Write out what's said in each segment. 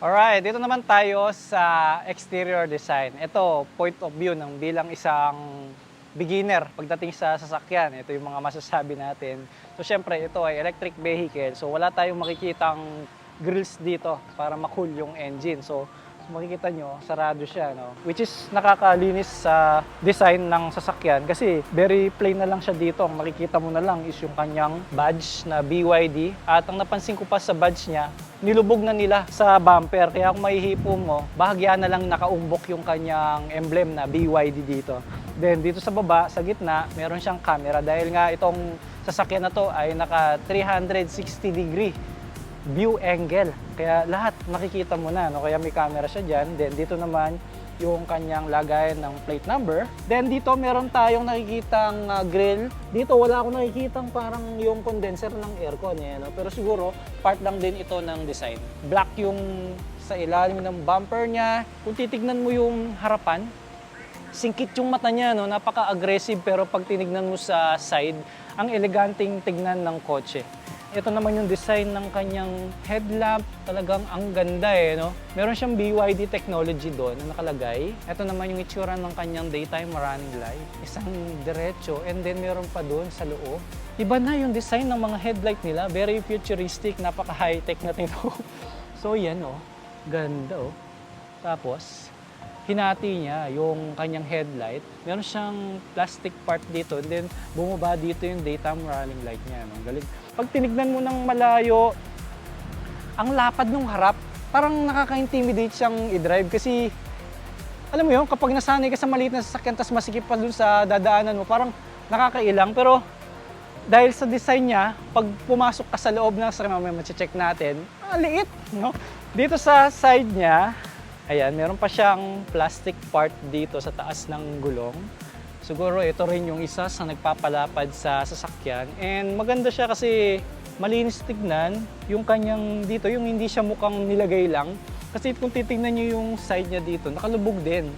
Alright, dito naman tayo sa exterior design. Ito, point of view ng bilang isang beginner pagdating sa sasakyan. Ito yung mga masasabi natin. So, syempre, ito ay electric vehicle. So, wala tayong makikitang grills dito para ma-cool yung engine. So, makikita nyo, sarado siya, no? Which is nakakalinis sa design ng sasakyan kasi very plain na lang siya dito. Ang makikita mo na lang is yung kanyang badge na BYD. At ang napansin ko pa sa badge niya, nilubog na nila sa bumper. Kaya kung mahihipo mo, bahagya na lang nakaumbok yung kanyang emblem na BYD dito. Then dito sa baba, sa gitna, meron siyang camera dahil nga itong sasakyan na to ay naka 360 degree view angle. Kaya lahat makikita mo na, no? Kaya may camera siya dyan. Then dito naman yung kanyang lagayan ng plate number. Then dito meron tayong nakikitang grill. Dito wala akong nakikitang parang yung condenser ng aircon. No? Pero siguro part lang din ito ng design. Black yung sa ilalim ng bumper niya. Kung titignan mo yung harapan, singkit yung mata niya, no? Napaka-aggressive, pero pag tinignan mo sa side, ang eleganteng tignan ng kotse. Ito naman yung design ng kanyang headlamp. Talagang ang ganda no? Meron siyang BYD technology doon na nakalagay. Ito naman yung itsura ng kanyang daytime running light. Isang diretso, and then meron pa doon sa loob. Iba na yung design ng mga headlight nila. Very futuristic, napaka-high-tech na ito. So yan ganda Tapos, hinati niya yung kanyang headlight. Meron siyang plastic part dito, and then bumaba dito yung daytime running light niya. No? Galing. Pag tinignan mo ng malayo, ang lapad ng harap, parang nakaka-intimidate siyang i-drive kasi, alam mo yun, kapag nasanay ka sa maliit na sasakyan, tas masikip pa dun sa dadaanan mo, parang nakakailang. Pero dahil sa design niya, pag pumasok ka sa loob ng sasakyan, mamaya mache-check natin, liit, no? Dito sa side niya, ayan, meron pa siyang plastic part dito sa taas ng gulong. Siguro ito rin yung isa sa nagpapalapad sa sasakyan. And maganda siya kasi malinis tignan. Yung kanyang dito, yung hindi siya mukhang nilagay lang. Kasi kung titignan nyo yung side niya dito, nakalubog din.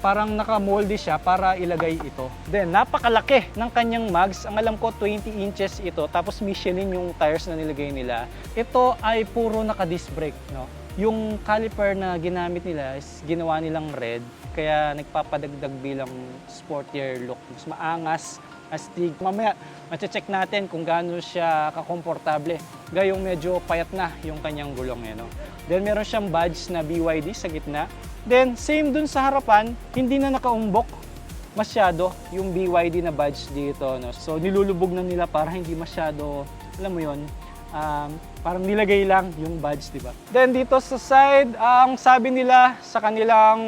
Parang nakamolde siya para ilagay ito. Then, napakalaki ng kanyang mags. Ang alam ko, 20 inches ito. Tapos Michelin yung tires na nilagay nila. Ito ay puro naka-disc brake, no? Yung caliper na ginamit nila is ginawa nilang red, kaya nagpapadagdag bilang sportier look. Mas maangas, astig. Mamaya, mache-check natin kung gaano siya kakomportable. Gayong medyo payat na yung kanyang gulong. No? Then meron siyang badge na BYD sa gitna. Then same dun sa harapan, hindi na nakaumbok masyado yung BYD na badge dito. No? So nilulubog na nila para hindi masyado, alam mo yon, parang nilagay lang yung badge, di ba? Then dito sa side, ang sabi nila sa kanilang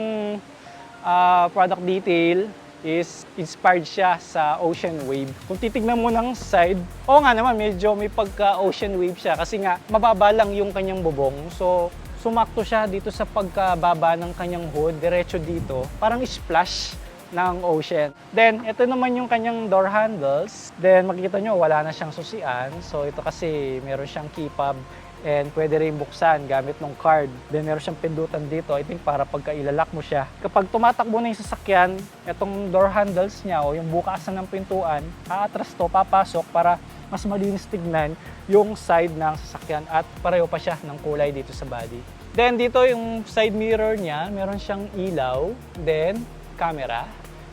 product detail is inspired siya sa Ocean Wave. Kung titignan mo ng side, nga naman, medyo may pagka-Ocean Wave siya kasi nga mababa lang yung kanyang bubong. So sumakto siya dito sa pagkababa ng kanyang hood, diretso dito, parang splash ng ocean. Then, ito naman yung kanyang door handles. Then, makikita nyo, wala na siyang susian. So, ito kasi meron siyang key fob and pwede rin buksan gamit ng card. Then, meron siyang pindutan dito, I think, para pagka ilalak mo siya. Kapag tumatakbo na yung sasakyan, itong door handles niya o yung bukasan ng pintuan, aatras to, papasok para mas malinis tignan yung side ng sasakyan at pareho pa siya ng kulay dito sa body. Then, dito yung side mirror niya, meron siyang ilaw, then camera.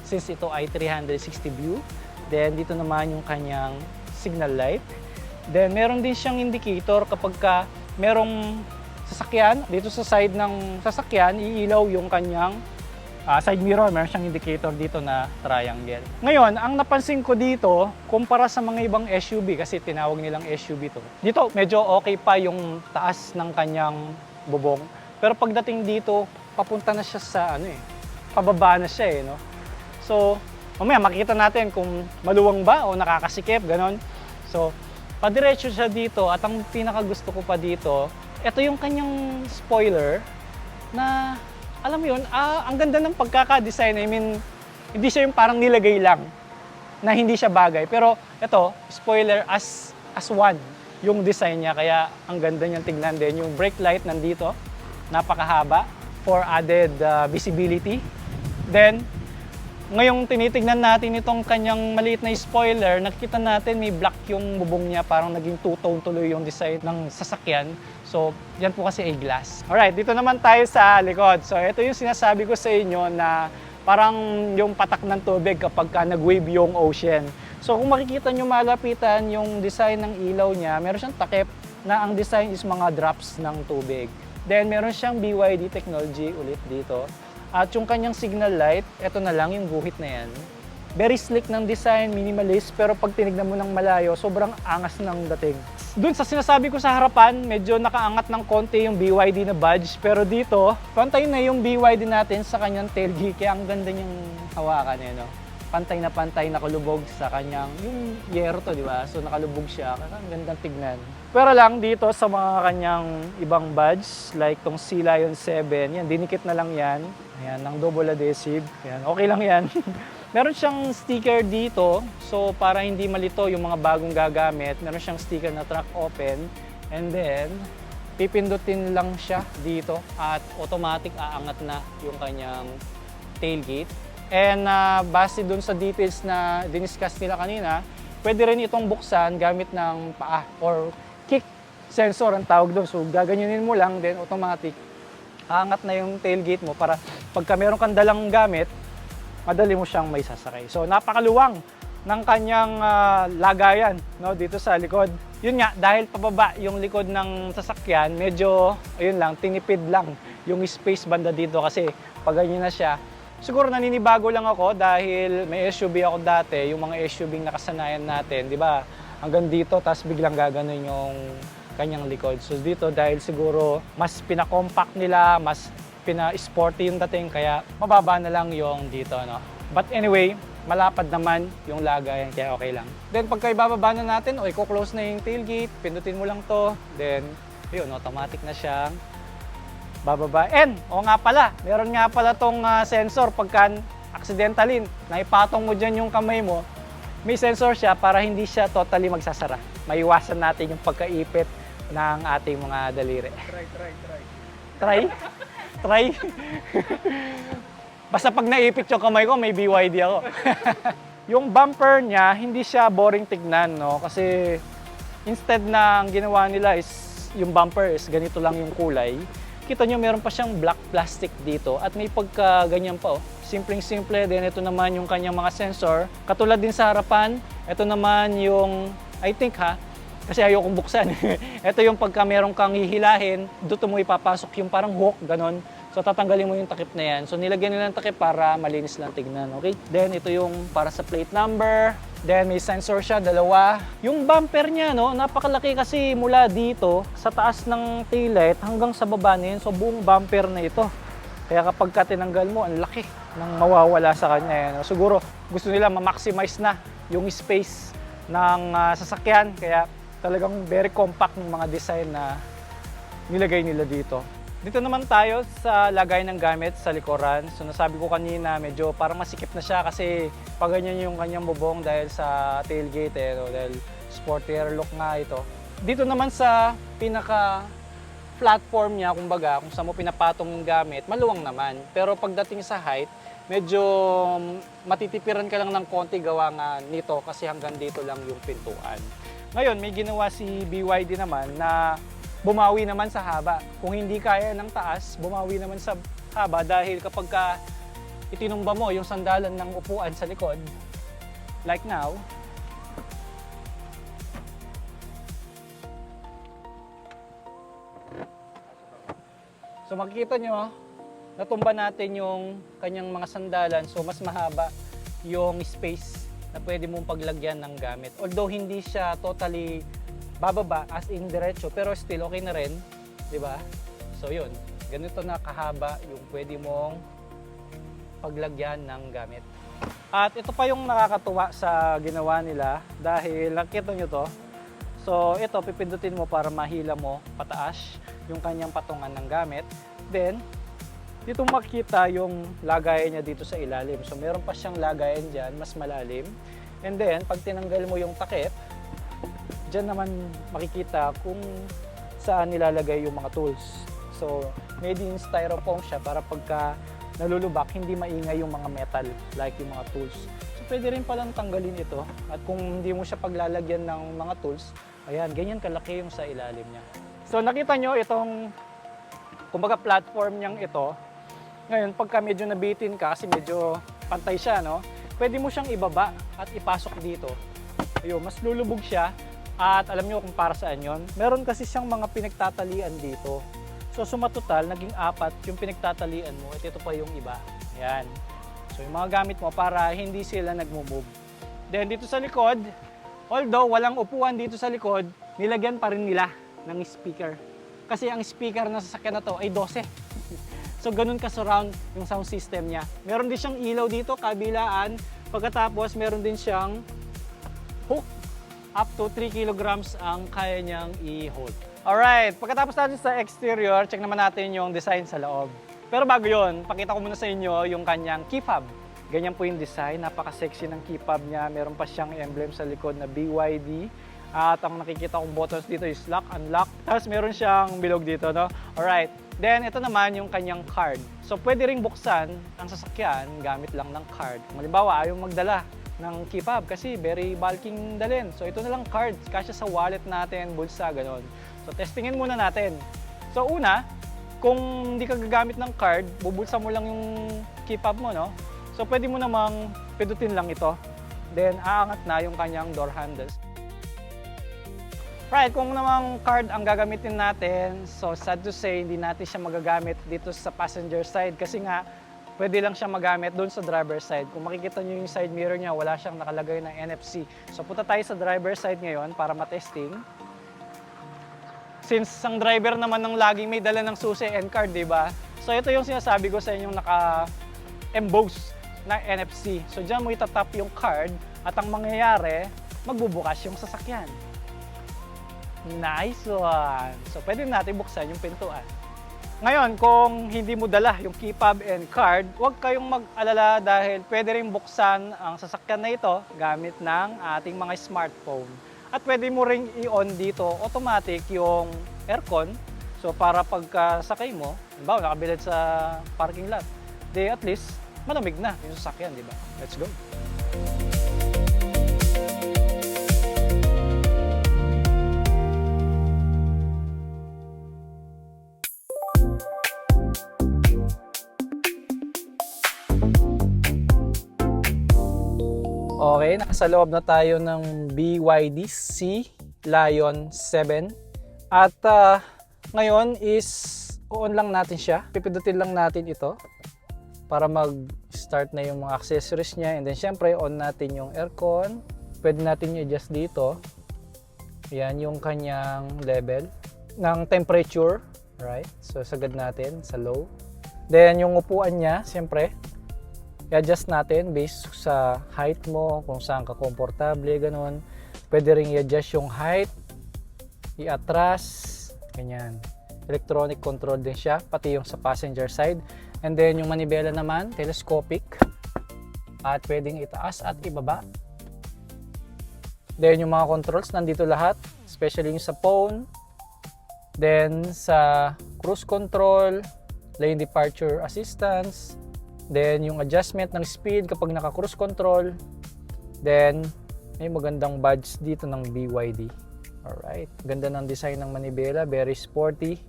Since ito ay 360 view. Then dito naman yung kanyang signal light. Then meron din siyang indicator kapag merong sasakyan. Dito sa side ng sasakyan, iilaw yung kanyang side mirror. Meron siyang indicator dito na triangle. Ngayon, ang napansin ko dito, kumpara sa mga ibang SUV, kasi tinawag nilang SUV to. Dito, medyo okay pa yung taas ng kanyang bubong. Pero pagdating dito, papunta na siya sa pababa na siya no? So, mamaya makikita natin kung maluwang ba o nakakasikip, ganon. So, padiretso siya dito at ang pinakagusto ko pa dito, ito yung kanyang spoiler na, alam mo yun, ang ganda ng pagkaka-design. I mean, hindi siya yung parang nilagay lang na hindi siya bagay. Pero ito, spoiler as one yung design niya. Kaya ang ganda niyang tignan din. Yung brake light nandito, napakahaba for added visibility. Then, Ngayong tinitignan natin itong kanyang maliit na spoiler, nakikita natin may black yung bubong niya, parang naging two-tone tuloy yung design ng sasakyan. So, yan po kasi ay glass. Alright, dito naman tayo sa likod. So, ito yung sinasabi ko sa inyo na parang yung patak ng tubig kapag nag-wave yung ocean. So, kung makikita nyo malapitan yung design ng ilaw niya, meron siyang takip na ang design is mga drops ng tubig. Then, meron siyang BYD technology ulit dito. At yung kanyang signal light, eto na lang yung guhit na yan. Very slick ng design, minimalist, pero pag tinignan mo ng malayo, sobrang angas ng dating. Doon sa sinasabi ko sa harapan, medyo nakaangat ng konti yung BYD na badge, pero dito, pantay na yung BYD natin sa kanyang tailgate, kaya ang ganda niyang hawakan eh, no? Pantay na nakalubog sa kanyang, yung yero to, di ba? So nakalubog siya, kaya ang gandang tignan. Pero lang dito sa mga kanyang ibang badge, like tong Sea Lion 7, yan, dinikit na lang yan. Ayan, ng double adhesive. Ayan, okay lang yan. Meron siyang sticker dito, so para hindi malito yung mga bagong gagamit, meron siyang sticker na truck open. And then, pipindutin lang siya dito at automatic aangat na yung kanyang tailgate. And base dun sa details na diniscuss nila kanina, pwede rin itong buksan gamit ng paa or kick sensor ang tawag doon. So gaganyanin mo lang, then automatic aangat na yung tailgate mo para pagka meron kang dalang gamit, madali mo siyang may sasakay. So napakaluwang ng kanyang lagayan, no, dito sa likod. Yun nga, dahil pababa yung likod ng sasakyan, medyo ayun lang, tinipid lang yung space banda dito kasi pag ganyan na siya. Siguro naninibago lang ako dahil may SUV ako dati, yung mga SUV nakasanayan natin, di ba? Hanggang dito, tapos biglang gaganon yung kanyang likod. So dito, dahil siguro mas pinakompact nila, mas pina-sporty yung dating, kaya mababa na lang yung dito, no? But anyway, malapad naman yung lagayan, kaya okay lang. Then pagka ibababa na natin, o i-close na yung tailgate, pindutin mo lang to, then yun, automatic na siyang bababa. And, o nga pala, meron nga pala tong sensor pagka accidentally naipatong mo dyan yung kamay mo, may sensor siya para hindi siya totally magsasara. Maiwasan natin yung pagkaipit ng ating mga daliri. Try? Try? Basta pag naipit yung kamay ko, may BYD ako. Yung bumper niya, hindi siya boring tignan, no? Kasi instead na ang ginawa nila is yung bumper is ganito lang yung kulay. Kita nyo, meron pa siyang black plastic dito at may pagka ganyan pa, oh. Simpleng-simple. Then ito naman yung kanyang mga sensor. Katulad din sa harapan, ito naman yung, I think kasi ayokong buksan. Ito yung pagka meron kang hihilahin, doon mo ipapasok yung parang hook, ganon. So tatanggalin mo yung takip na yan. So nilagyan nila ng takip para malinis lang tignan, okay? Then ito yung para sa plate number. Then may sensor siya, dalawa. Yung bumper niya, no, napakalaki kasi mula dito sa taas ng taillight hanggang sa baba na yun. So buong bumper na ito. Kaya kapag ka tinanggal mo, ang laki ng mawawala sa kanya. Yan, no? Siguro gusto nila ma-maximize na yung space ng sasakyan. Kaya talagang very compact ng mga design na nilagay nila dito. Dito naman tayo sa lagay ng gamit sa likuran. So nasabi ko kanina, medyo parang masikip na siya kasi pag ganyan yung kanyang bubong dahil sa tailgate, no? Dahil sportier look nga ito. Dito naman sa pinaka platform niya, kumbaga, kung saan mo pinapatong yung gamit, maluwang naman. Pero pagdating sa height, medyo matitipiran ka lang ng konti gawa nga nito kasi hanggang dito lang yung pintuan. Ngayon, may ginawa si BYD naman na bumawi naman sa haba. Kung hindi kaya ng taas, bumawi naman sa haba dahil kapag itinumba mo yung sandalan ng upuan sa likod, like now, so makikita nyo, natumba natin yung kanyang mga sandalan, so mas mahaba yung space na pwede mong paglagyan ng gamit. Although hindi siya totally bababa as in diretso, pero still okay na rin, di ba? So yun, ganito na kahaba yung pwede mong paglagyan ng gamit. At ito pa yung nakakatuwa sa ginawa nila dahil nakita nyo to. So ito, pipindutin mo para mahila mo pataas yung kanyang patungan ng gamit. Then, dito makita yung lagayan niya dito sa ilalim. So meron pa siyang lagayan dyan, mas malalim. And then, pag tinanggal mo yung takip, dyan naman makikita kung saan nilalagay yung mga tools. So, made in styrofoam siya para pagka nalulubak, hindi maingay yung mga metal, like yung mga tools. So pwede rin palang tanggalin ito. At kung hindi mo siya paglalagyan ng mga tools, ayan, ganyan kalaki yung sa ilalim niya. So nakita nyo itong, kumbaga platform niyang ito. Ngayon, pagka medyo nabitin ka, kasi medyo pantay siya, no? Pwede mo siyang ibaba at ipasok dito. Ayun, mas lulubog siya. At alam nyo kung para saan yon. Meron kasi siyang mga pinagtatalian dito. So sumatotal, naging 4 yung pinagtatalian mo at ito pa yung iba. Ayan. So yung mga gamit mo para hindi sila nagmo-move. Then dito sa likod, although walang upuan dito sa likod, nilagyan pa rin nila ng speaker. Kasi ang speaker na sasakyan na to ay 12. So ganun ka-surround yung sound system niya. Meron din siyang ilaw dito, kabilaan. Pagkatapos meron din siyang hook. Up to 3 kilograms ang kaya niyang i-hold. Alright, pagkatapos natin sa exterior, check naman natin yung design sa loob. Pero bago yun, pakita ko muna sa inyo yung kanyang key fob. Ganyan po yung design, napaka-sexy ng key fob niya. Meron pa siyang emblem sa likod na BYD. At ang nakikita kong buttons dito is lock, unlock. Tapos meron siyang bilog dito, no? Alright, then ito naman yung kanyang card. So pwede ring buksan ang sasakyan gamit lang ng card. Halimbawa, ayaw magdala ng key fob kasi very bulking dalhin. So ito na lang card, kasya sa wallet natin, bulsa, ganon. So testingin muna natin. So una, kung hindi ka gagamit ng card, bubulsa mo lang yung key fob mo, no? So pwede mo namang pindutin lang ito. Then aangat na yung kanyang door handles. Right, kung namang card ang gagamitin natin, so sad to say, hindi natin siya magagamit dito sa passenger side kasi nga pwede lang siya magamit doon sa driver side. Kung makikita nyo yung side mirror niya, wala siyang nakalagay ng NFC. So punta tayo sa driver side ngayon para matesting. Since ang driver naman ng laging may dala ng susi and card, di ba? So ito yung sinasabi ko sa inyong naka-emboss na NFC. So dyan mo itatap yung card at ang mangyayari, magbubukas yung sasakyan. Nice one! So pwede natin buksan yung pintuan. Ngayon, kung hindi mo dala yung key fob and card, huwag kayong mag-alala dahil pwede rin buksan ang sasakyan na ito gamit ng ating mga smartphone. At pwede mo ring i-on dito automatic yung aircon. So para pagkasakay mo, halimbawa nakabilad sa parking lot, di at least malamig na yung sasakyan, di ba? Let's go! Okay, nasa loob na tayo ng BYD Sea Lion 7. At ngayon is on lang natin siya. Pipindutin lang natin ito para mag-start na yung mga accessories niya. And then syempre on natin yung aircon. Pwede natin i-adjust dito. Yan yung kanyang level ng temperature. Right? So sagad natin sa low. Then yung upuan niya, syempre i-adjust natin based sa height mo, kung saan ka komportable, ganun. Pwede rin i-adjust yung height, i-atras, ganyan. Electronic control din siya, pati yung sa passenger side. And then yung manibela naman, telescopic. At pwedeng itaas at ibaba. Then yung mga controls, nandito lahat, especially yung sa phone. Then sa cruise control, lane departure assistance. Then, yung adjustment ng speed kapag naka-cruise control. Then, may magandang badge dito ng BYD. Alright. Ganda ng design ng manibela. Very sporty.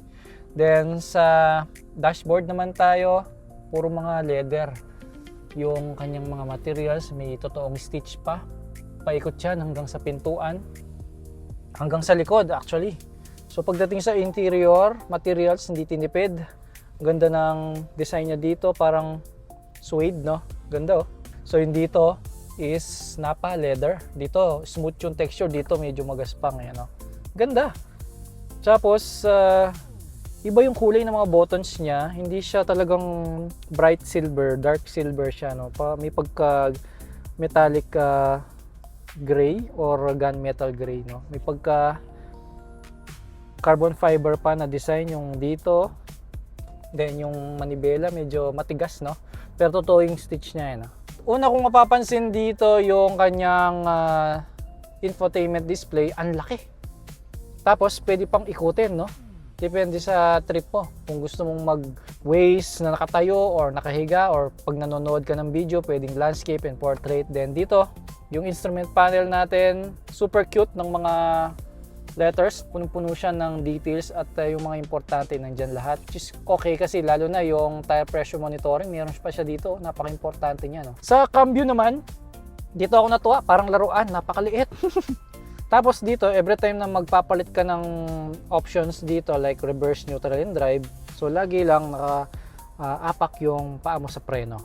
Then, sa dashboard naman tayo, puro mga leather. Yung kanyang mga materials, may totoong stitch pa. Paikot yan hanggang sa pintuan. Hanggang sa likod, actually. So, pagdating sa interior, materials, hindi tinipid. Ganda ng design niya dito. Parang suede, no? Ganda, oh. So, yung dito is Napa leather. Dito, smooth yung texture. Dito, medyo magaspang. Ayan, oh. Ganda. Tapos, iba yung kulay ng mga buttons niya. Hindi siya talagang bright silver, dark silver siya, no? May pagka metallic gray or gunmetal gray, no? May pagka carbon fiber pa na design yung dito. Then, yung manibela, medyo matigas, no? Pero totoo yung stitch niya, no? Una kong mapapansin dito yung kanyang infotainment display, ang laki. Tapos pwede pang ikutin, no? Depende sa trip mo. Kung gusto mong mag-ways na nakatayo or nakahiga or pag nanonood ka ng video, pwedeng landscape and portrait. Then dito, yung instrument panel natin, super cute ng mga letters. Punong-puno siya ng details at yung mga importante nandyan lahat. Which is okay kasi lalo na yung tire pressure monitoring, meron pa siya dito. Napaka-importante niya. No? Sa cam view naman, dito ako natuwa. Parang laruan, napakaliit. Tapos dito, every time na magpapalit ka ng options dito like reverse, neutral, and drive, so lagi lang naka-apak yung paa mo sa preno.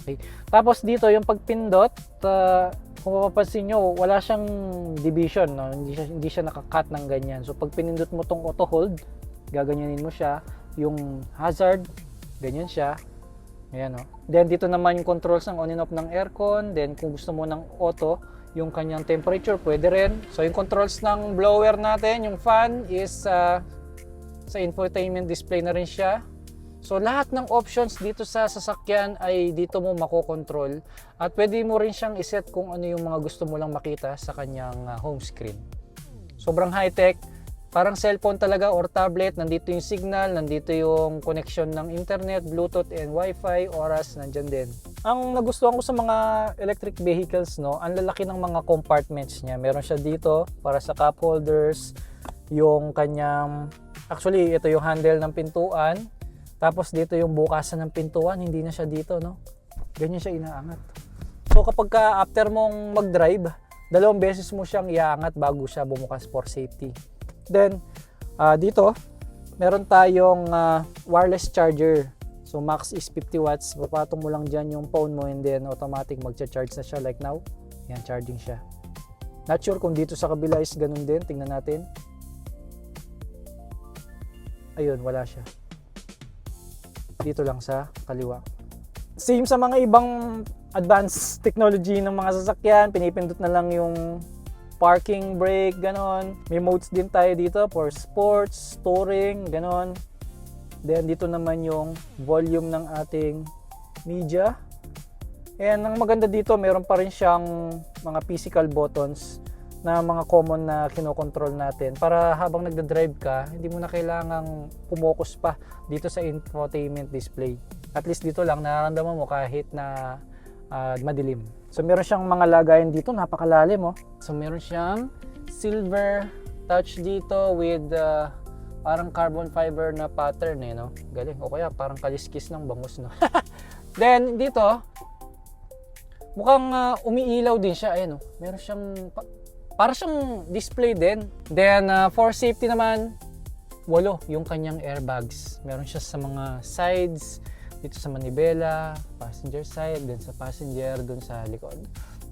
Okay? Tapos dito, yung pagpindot, kung mapapansin nyo, wala siyang division, no? Hindi siya naka-cut ng ganyan. So pag pinindot mo tong auto hold, gaganyanin mo siya. Yung hazard, ganyan siya. Ayan, no? Then dito naman yung controls ng on and off ng aircon. Then kung gusto mo ng auto, yung kanyang temperature, pwede rin. So yung controls ng blower natin, yung fan is sa infotainment display na rin siya. So lahat ng options dito sa sasakyan ay dito mo makokontrol. At pwede mo rin siyang iset kung ano yung mga gusto mo lang makita sa kanyang home screen. Sobrang high-tech. Parang cellphone talaga or tablet. Nandito yung signal, nandito yung connection ng internet, Bluetooth and Wi-Fi, oras, nandyan din. Ang nagustuhan ko sa mga electric vehicles, no, ang lalaki ng mga compartments niya. Meron siya dito para sa cup holders, yung kanyang, actually ito yung handle ng pintuan. Tapos dito yung bukasan ng pintuan, hindi na siya dito, no. Ganyan siya inaangat. So kapag after mong mag-drive, 2 beses mo siyang iaangat bago siya bumukas for safety. Then, dito, meron tayong wireless charger. So, max is 50 watts. Papatong mo lang dyan yung phone mo and then automatic magcha-charge na siya like now. Yan, charging siya. Not sure kung dito sa kabila is ganun din. Tingnan natin. Ayun, wala siya. Dito lang sa kaliwa. Same sa mga ibang advanced technology ng mga sasakyan. Pinipindot na lang yung parking brake, ganon. May modes din tayo dito for sports, touring, ganon. Then dito naman yung volume ng ating media. And ang maganda dito, meron pa rin siyang mga physical buttons na mga common na kinokontrol natin para habang nagda-drive ka, hindi mo na kailangang pumokus pa dito sa infotainment display. At least dito lang nararamdaman mo kahit na madilim. So meron siyang mga lagayan dito, napakalalim, oh. So meron siyang silver touch dito with parang carbon fiber na pattern, no? Galing. O kaya parang kaliskis ng bangus, no? Then dito, mukhang umiilaw din siya. Ayan, oh. Meron siyang para siyang display din. Then for safety naman, 8 yung kanyang airbags. Meron siya sa mga sides, dito sa manibela, passenger side, then sa passenger dun sa likod.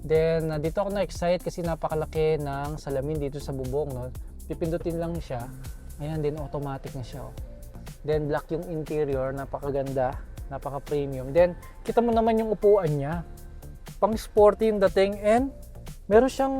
Then dito ako na-excite kasi napakalaki ng salamin dito sa bubong, no? Pipindutin lang siya. Ayan, then automatic na siya, oh. Then black yung interior, napakaganda, napaka-premium. Then kita mo naman yung upuan niya. Pang sporty yung dating and meron siyang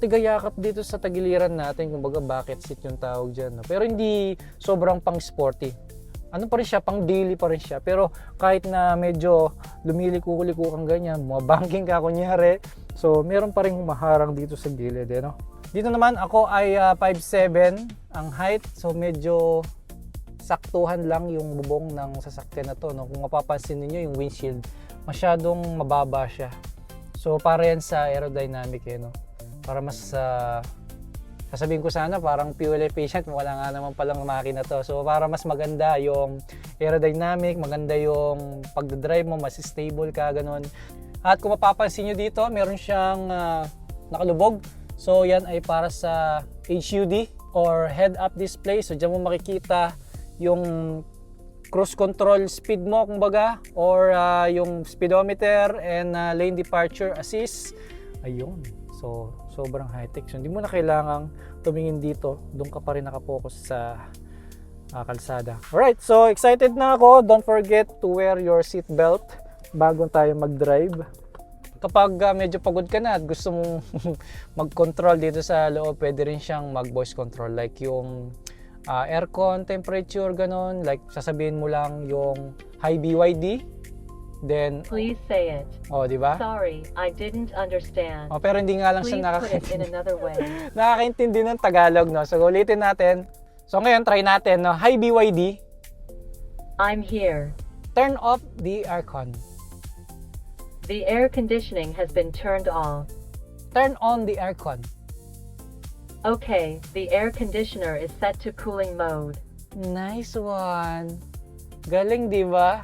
tigayakap dito sa tagiliran natin, kumbaga bucket seat yung tawag dyan, no? Pero hindi sobrang pang sporty. Ano pa rin siya, pang daily pa rin siya. Pero kahit na medyo lumiliko-liko kang ganyan, banking ka kunyari, so meron pa rin humaharang dito sa gilid, no? Dito naman ako ay 5'7" ang height, so medyo saktuhan lang yung bubong ng sasakyan na to, no? Kung mapapansin niyo yung windshield, masyadong mababa siya. So para yan sa aerodynamic, no? Para mas sasabihin ko sana parang fuel efficient, wala nga naman palang makina to. So para mas maganda yung aerodynamic, maganda yung pagdadrive mo, mas stable ka, ganun. At kung mapapansin nyo dito, meron siyang nakalubog. So yan ay para sa HUD or head-up display. So dyan mo makikita yung cruise control speed mo, kumbaga, or yung speedometer and lane departure assist. Ayun. So sobrang high-tech. So, hindi mo na kailangang tumingin dito. Doon ka pa rin nakapokus sa kalsada. Alright, so excited na ako. Don't forget to wear your seat belt bago tayo mag-drive. Kapag medyo pagod ka na at gusto mong mag-control dito sa loob, pwede rin siyang mag-voice control. Like yung aircon, temperature, ganon. Like sasabihin mo lang yung high BYD. Then, please say it. Oh, di ba? Sorry, I didn't understand. Oh, pero hindi nga lang Please siya put it in another way. nakakaintindi ng Tagalog, no? So, ulitin natin. So ngayon, try natin. No? Hi BYD, I'm here. turn off the aircon. The air conditioning has been turned off. Turn on the aircon. Okay, the air conditioner is set to cooling mode. Nice one. Galing, di ba?